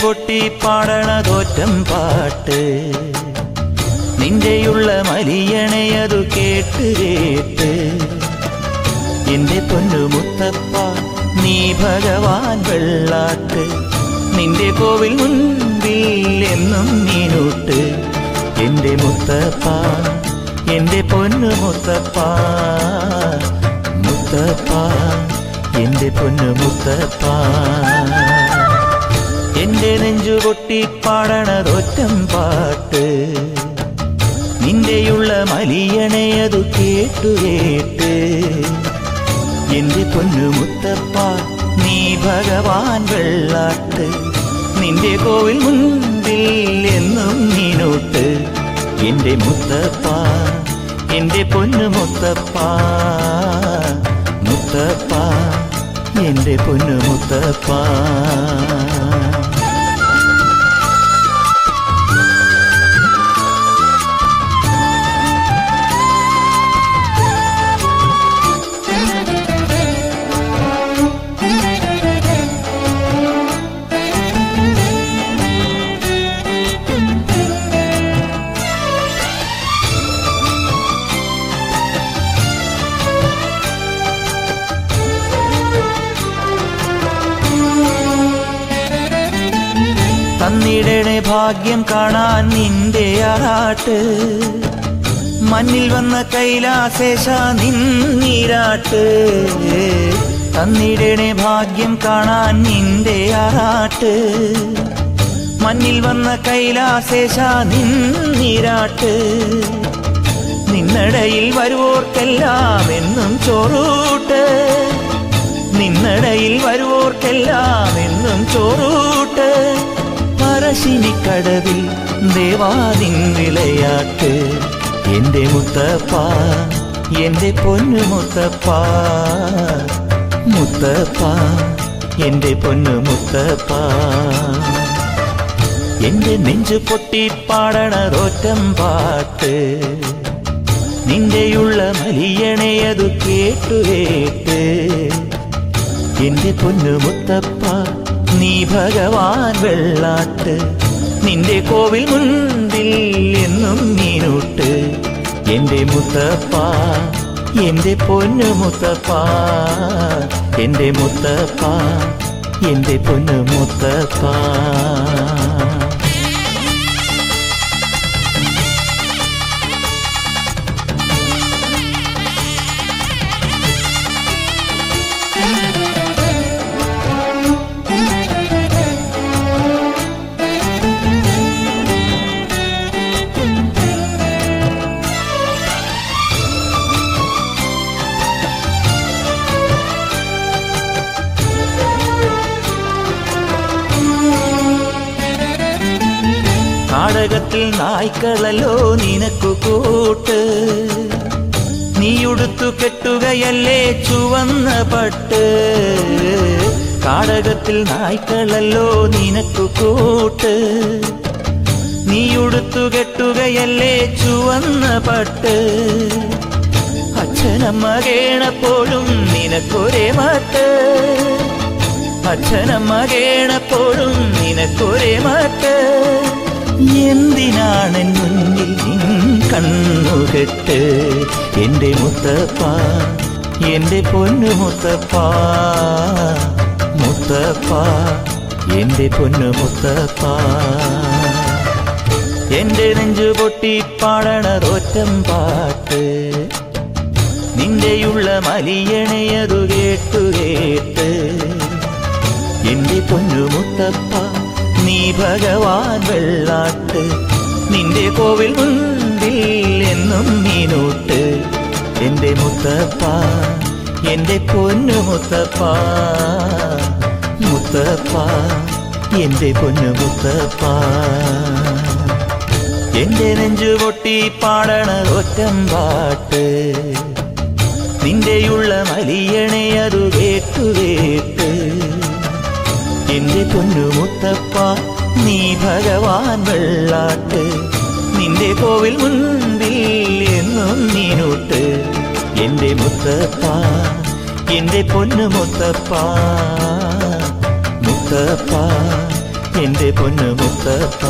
പൊട്ടി പാടണതോറ്റം പാട്ട് നിന്റെയുള്ള മലിയണയതു കേട്ട് കേട്ട് എന്റെ പൊന്നു മുത്തപ്പ നീ ഭഗവാൻ വെള്ളാട്ട് നിന്റെ കോവിൽ മുൻപിൽ എന്നും നീനൂട്ട് എന്റെ മുത്തപ്പ എന്റെ പൊന്നു മുത്തപ്പ മുത്തപ്പ എന്റെ പൊന്നു മുത്തപ്പ എന്റെ നെഞ്ചു പൊട്ടി പാടണതൊറ്റം പാട്ട് നിന്റെയുള്ള മലിയണയതു കേട്ടു കേട്ട് എന്റെ പൊന്നു മുത്തപ്പ നീ ഭഗവാൻ വെള്ളാട്ട് നിന്റെ കോവിൽ മുൻപിൽ എന്നും നീനൂട്ട് എന്റെ മുത്തപ്പ എന്റെ പൊന്നു മുത്തപ്പ മുത്തപ്പ എന്റെ പൊന്നു മുത്തപ്പ തന്നിടണേ ഭാഗ്യം കാണാൻ നിന്റെ ആറാട്ട് മണ്ണിൽ വന്ന കൈലാസേശ നിന്നീരാട്ട് തന്നിടണേ ഭാഗ്യം കാണാൻ നിന്റെ ആറാട്ട് മണ്ണിൽ വന്ന കൈലാസേശ നിന്നീരാട്ട് നിന്നടയിൽ വരുവോർക്കെല്ലാം എന്നും ചോറൂട്ട് നിന്നടയിൽ വരുവോർക്കെല്ലാം എന്നും ചോറൂട്ട് പറശ്ശിനിക്കടവിൽ ദേവാദിൻ വിളയാട്ട് എന്റെ മുത്തപ്പ എന്റെ പൊന്നു മുത്തപ്പ മുത്തപ്പ എന്റെ പൊന്നു മുത്തപ്പ എന്റെ നെഞ്ചു പൊട്ടി പാടണതൊറ്റം പാട്ട് നിന്റെയുള്ള മലിയണയതു കേട്ടു കേട്ട് എന്റെ പൊന്നു മുത്തപ്പ നീ ഭഗവാൻ വെള്ളാട്ട് നിന്റെ കോവിൽ മുൻപിൽ എന്നും നീനൂട്ട് എന്റെ മുത്തപ്പ എന്റെ പൊന്നു മുത്തപ്പ എന്റെ മുത്തപ്പ എന്റെ പൊന്നു മുത്തപ്പ നാടകത്തിൽ നായ്ക്കളല്ലോ നിനക്കു കൂട്ട് നീയുടുത്തു കെട്ടുകയല്ലേ ചുവന്ന പട്ട് കാടകത്തിൽ നായ്ക്കളല്ലോ നിനക്കു കൂട്ട് നീയുടുത്തു കെട്ടുകയല്ലേ ചുവന്ന പട്ട് അച്ഛനമ്മ കേണപ്പോഴും നിനക്കൊരേ മട്ട് അച്ഛനമ്മ കേണപ്പോഴും നിനക്കൊരേ മട്ട് എന്തിനാണ് മുന്നിൽ നിൻ കണ്ണുകെട്ട് എന്റെ മുത്തപ്പ എന്റെ പൊന്നു മുത്തപ്പ മുത്തപ്പ എന്റെ പൊന്നു മുത്തപ്പ എന്റെ നെഞ്ചു പൊട്ടി പാടണതൊറ്റം പാട്ട് നിന്റെയുള്ള മലിയണയതു കേട്ടു കേട്ട് എന്റെ പൊന്നു മുത്തപ്പ നീ ഭഗവാൻ വെള്ളാട്ട് നിന്റെ കോവിൽ മുൻപിൽ എന്നും നീനൂട്ട് എന്റെ മുത്തപ്പ എന്റെ പൊന്നു മുത്തപ്പ മുത്തപ്പ എന്റെ പൊന്നു മുത്തപ്പ എന്റെ നെഞ്ചു പൊട്ടി പാടണതൊറ്റം പാട്ട് നിന്റെയുള്ള മലിയണയതു കേട്ടു കേട്ട് എന്റെ പൊന്നു മുത്തപ്പ നീ ഭഗവാൻ വെള്ളാട്ട് നിന്റെ കോവിൽ മുൻപിൽ എന്നും നീനൂട്ട് എന്റെ മുത്തപ്പ എന്റെ പൊന്നു മുത്തപ്പ മുത്തപ്പ എന്റെ പൊന്നു മുത്തപ്പ.